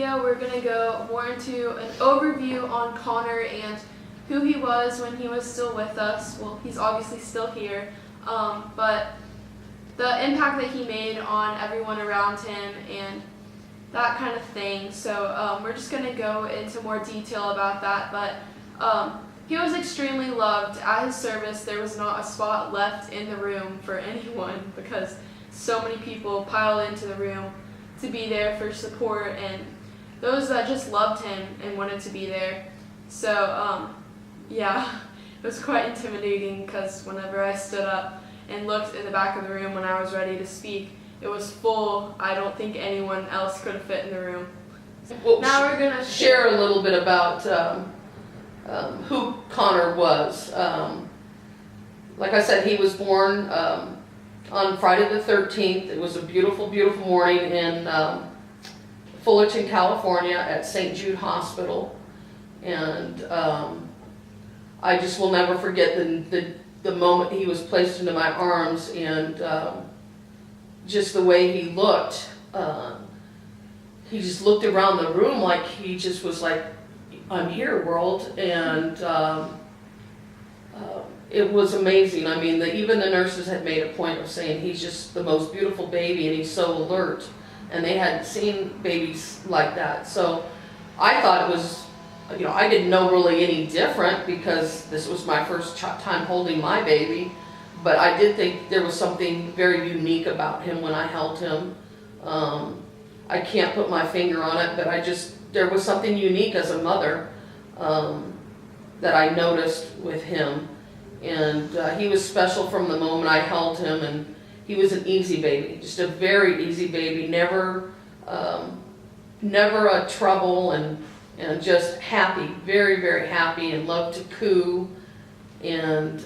video, we're going to go more into an overview on Connor and who he was when he was still with us. Well, he's obviously still here, but the impact that he made on everyone around him and that kind of thing. So we're just going to go into more detail about that, but he was extremely loved. At his service, there was not a spot left in the room for anyone because so many people piled into the room to be there for support and those that just loved him and wanted to be there. So yeah, it was quite intimidating because whenever I stood up and looked in the back of the room when I was ready to speak, it was full. I don't think anyone else could have fit in the room. Well, now we're going to share a little bit about who Connor was. Like I said, he was born on Friday the 13th. It was a beautiful, beautiful morning in Fullerton, California at St. Jude Hospital. And I just will never forget the moment he was placed into my arms and just the way he looked. He just looked around the room like he just was like, I'm here, world. And it was amazing. I mean, even the nurses had made a point of saying he's just the most beautiful baby and he's so alert. And they hadn't seen babies like that. So I thought it was, I didn't know really any different because this was my first time holding my baby. But I did think there was something very unique about him when I held him. I can't put my finger on it, but there was something unique as a mother that I noticed with him. And he was special from the moment I held him, and he was an easy baby, just a very easy baby, never a trouble, and just happy, very, very happy, and loved to coo. And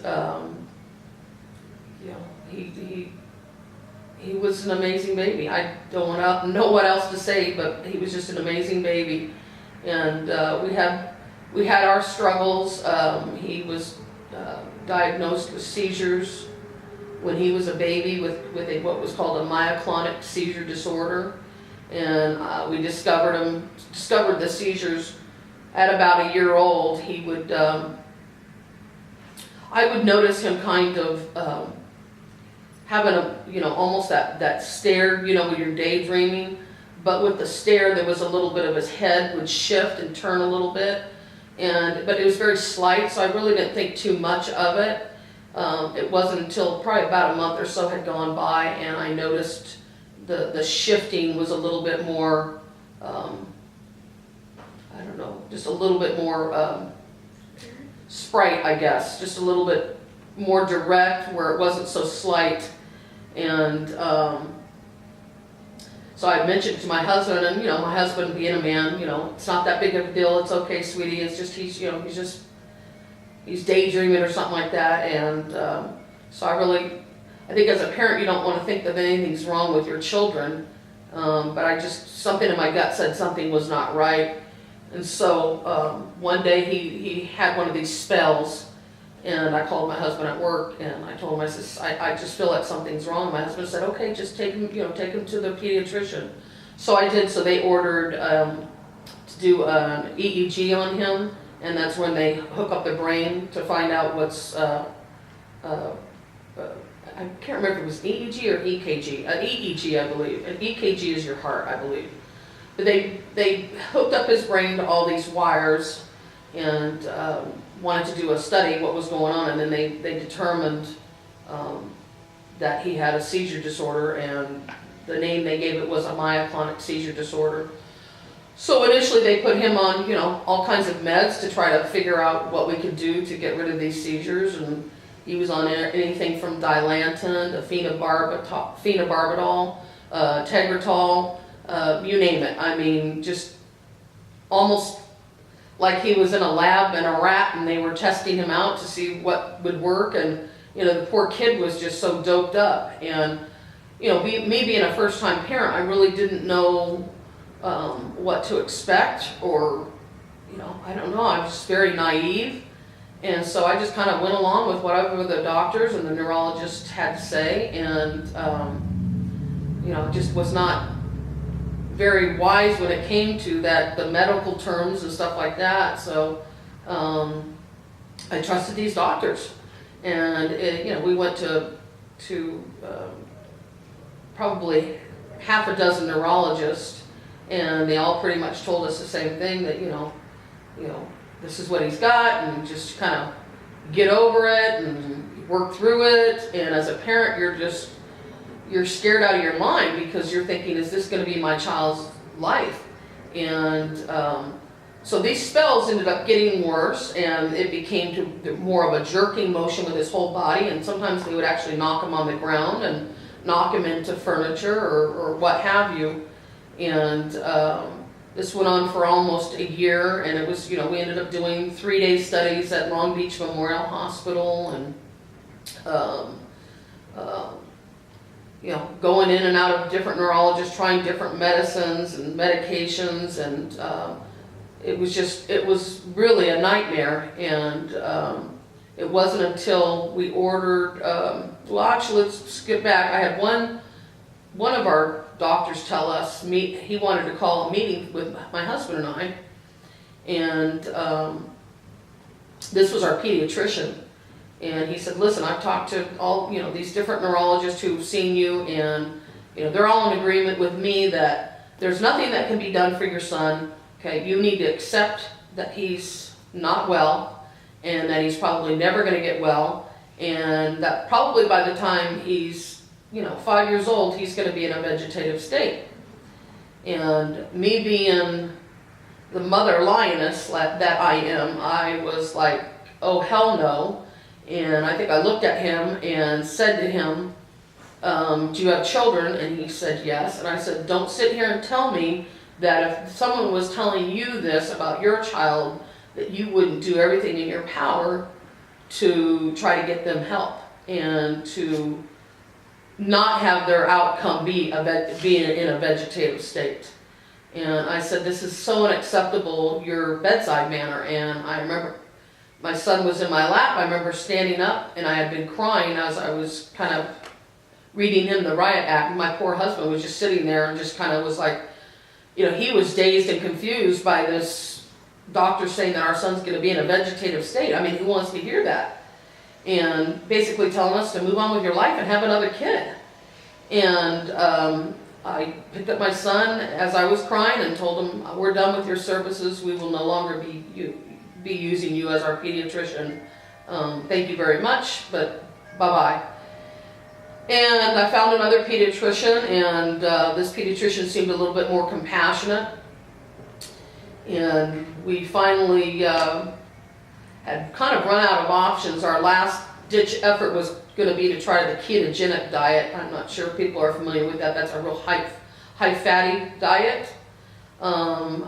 he was an amazing baby. I don't know what else to say, but he was just an amazing baby. And we had our struggles. He was diagnosed with seizures when he was a baby with what was called a myoclonic seizure disorder. And we discovered the seizures at about a year old. He would, I would notice him kind of having almost that stare, when you're daydreaming. But with the stare, there was a little bit of his head would shift and turn a little bit. But it was very slight, so I really didn't think too much of it. It wasn't until probably about a month or so had gone by, and I noticed the shifting was a little bit more, just a little bit more sprite, I guess. Just a little bit more direct, where it wasn't so slight. And so I mentioned it to my husband, and my husband being a man, it's not that big of a deal. It's okay, sweetie. It's just he's daydreaming or something like that. And so I think as a parent, you don't want to think that anything's wrong with your children. But something in my gut said something was not right. And so one day he had one of these spells. And I called my husband at work, and I told him, I just feel like something's wrong. And my husband said, okay, just take him to the pediatrician. So I did. So they ordered to do an EEG on him, and that's when they hook up the brain to find out what's, I can't remember if it was EEG or EKG. An EEG, I believe. An EKG is your heart, I believe. But they hooked up his brain to all these wires, and wanted to do a study what was going on, and then they determined that he had a seizure disorder, and the name they gave it was a myoclonic seizure disorder. So initially they put him on all kinds of meds to try to figure out what we could do to get rid of these seizures, and he was on anything from Dilantin to phenobarbital, Tegretol, you name it. I mean, just almost like he was in a lab and a rat, and they were testing him out to see what would work. And the poor kid was just so doped up. And me being a first-time parent, I really didn't know what to expect, or I don't know. I was just very naive, and so I just kind of went along with whatever the doctors and the neurologist had to say, and just was not very wise when it came to that, the medical terms and stuff like that. So I trusted these doctors, and we went to probably half a dozen neurologists, and they all pretty much told us the same thing, that this is what he's got, and just kind of get over it and work through it. And as a parent, you're scared out of your mind, because you're thinking, is this going to be my child's life? And so these spells ended up getting worse, and it became more of a jerking motion with his whole body, and sometimes they would actually knock him on the ground and knock him into furniture or what have you. And this went on for almost a year, and it was, we ended up doing 3-day studies at Long Beach Memorial Hospital, and going in and out of different neurologists, trying different medicines and medications, and it was really a nightmare. And it wasn't until we ordered, actually, let's skip back. I had one of our doctors tell us, he wanted to call a meeting with my husband and I, and this was our pediatrician. And he said, listen, I've talked to all, these different neurologists who've seen you, and, they're all in agreement with me that there's nothing that can be done for your son. Okay, you need to accept that he's not well, and that he's probably never going to get well, and that probably by the time he's, 5 years old, he's going to be in a vegetative state. And me being the mother lioness that I am, I was like, oh, hell no. And I think I looked at him and said to him, do you have children? And he said yes. And I said, don't sit here and tell me that if someone was telling you this about your child, that you wouldn't do everything in your power to try to get them help, and to not have their outcome be being in a vegetative state. And I said, this is so unacceptable, your bedside manner. And I remember my son was in my lap. I remember standing up, and I had been crying as I was kind of reading him the riot act. My poor husband was just sitting there and just kind of was like, he was dazed and confused by this doctor saying that our son's going to be in a vegetative state. I mean, who wants to hear that? And basically telling us to move on with your life and have another kid. And I picked up my son as I was crying and told him, we're done with your services. We will no longer be using you as our pediatrician. Thank you very much, but bye-bye. And I found another pediatrician, and this pediatrician seemed a little bit more compassionate. And we finally had kind of run out of options. Our last ditch effort was going to be to try the ketogenic diet. I'm not sure if people are familiar with that. That's a real high fatty diet. I'm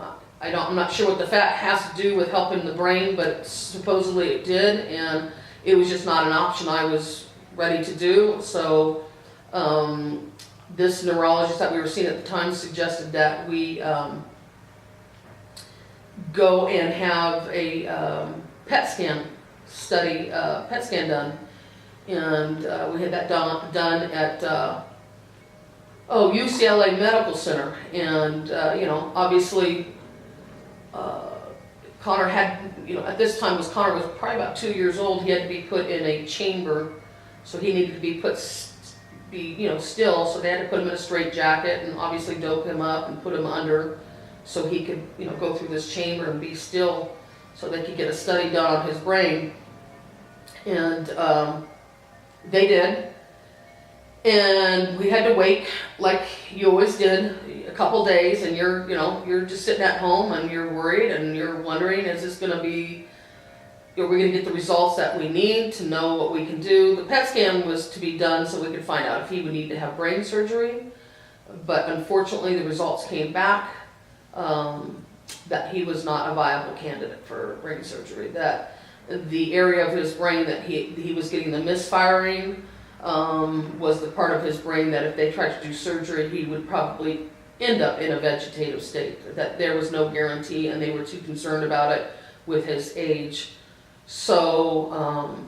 not sure what the fat has to do with helping the brain, but supposedly it did, and it was just not an option I was ready to do. So this neurologist that we were seeing at the time suggested that we go and have a PET scan done, and we had that done at UCLA Medical Center. And obviously Connor had, at this time Connor was probably about 2 years old. He had to be put in a chamber, so he needed to be still. So they had to put him in a straitjacket and obviously dope him up and put him under, so he could, go through this chamber and be still, so they could get a study done on his brain. And they did. And we had to wait, like you always did, a couple days, and you're just sitting at home and you're worried and you're wondering, is this going to be, are we going to get the results that we need to know what we can do? The PET scan was to be done so we could find out if he would need to have brain surgery, but unfortunately the results came back that he was not a viable candidate for brain surgery, that the area of his brain that he was getting the misfiring was the part of his brain that if they tried to do surgery, he would probably end up in a vegetative state, that there was no guarantee, and they were too concerned about it with his age. So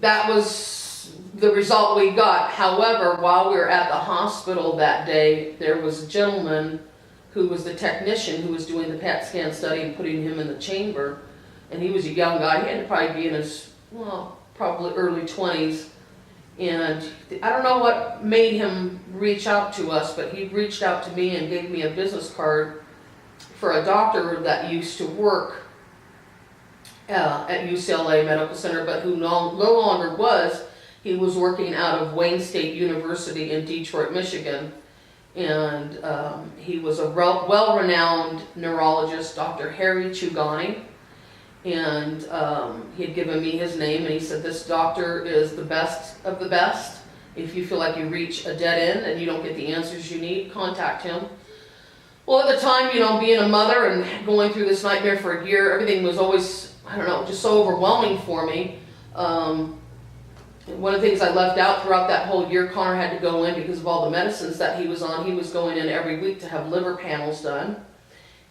that was the result we got. However, while we were at the hospital that day, there was a gentleman who was the technician who was doing the PET scan study and putting him in the chamber. And he was a young guy. He had to probably be in his, well, probably early 20s. And I don't know what made him reach out to us, but he reached out to me and gave me a business card for a doctor that used to work at UCLA Medical Center, but who no longer was. He was working out of Wayne State University in Detroit, Michigan. And he was a well-renowned neurologist, Dr. Harry Chugani. And he had given me his name, and he said, this doctor is the best of the best. If you feel like you reach a dead end and you don't get the answers you need, contact him. Well, at the time, you know, being a mother and going through this nightmare for a year, everything was always, I don't know, just so overwhelming for me. One of the things I left out throughout that whole year, Connor had to go in because of all the medicines that he was on. He was going in every week to have liver panels done.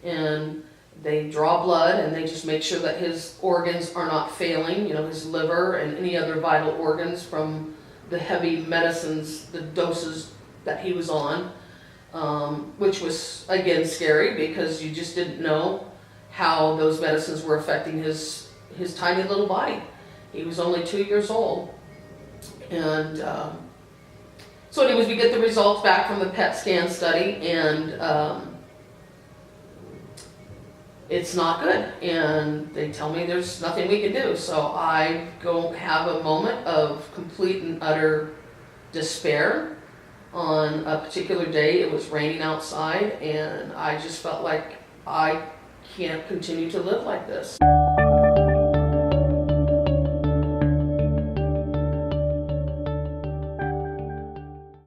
And they draw blood and they just make sure that his organs are not failing, you know, his liver and any other vital organs from the heavy medicines, the doses that he was on, which was, again, scary because you just didn't know how those medicines were affecting his tiny little body. He was only 2 years old. And so anyways, we get the results back from the PET scan study, and it's not good. And they tell me there's nothing we can do. So I go have a moment of complete and utter despair. On a particular day, it was raining outside, and I just felt like I can't continue to live like this.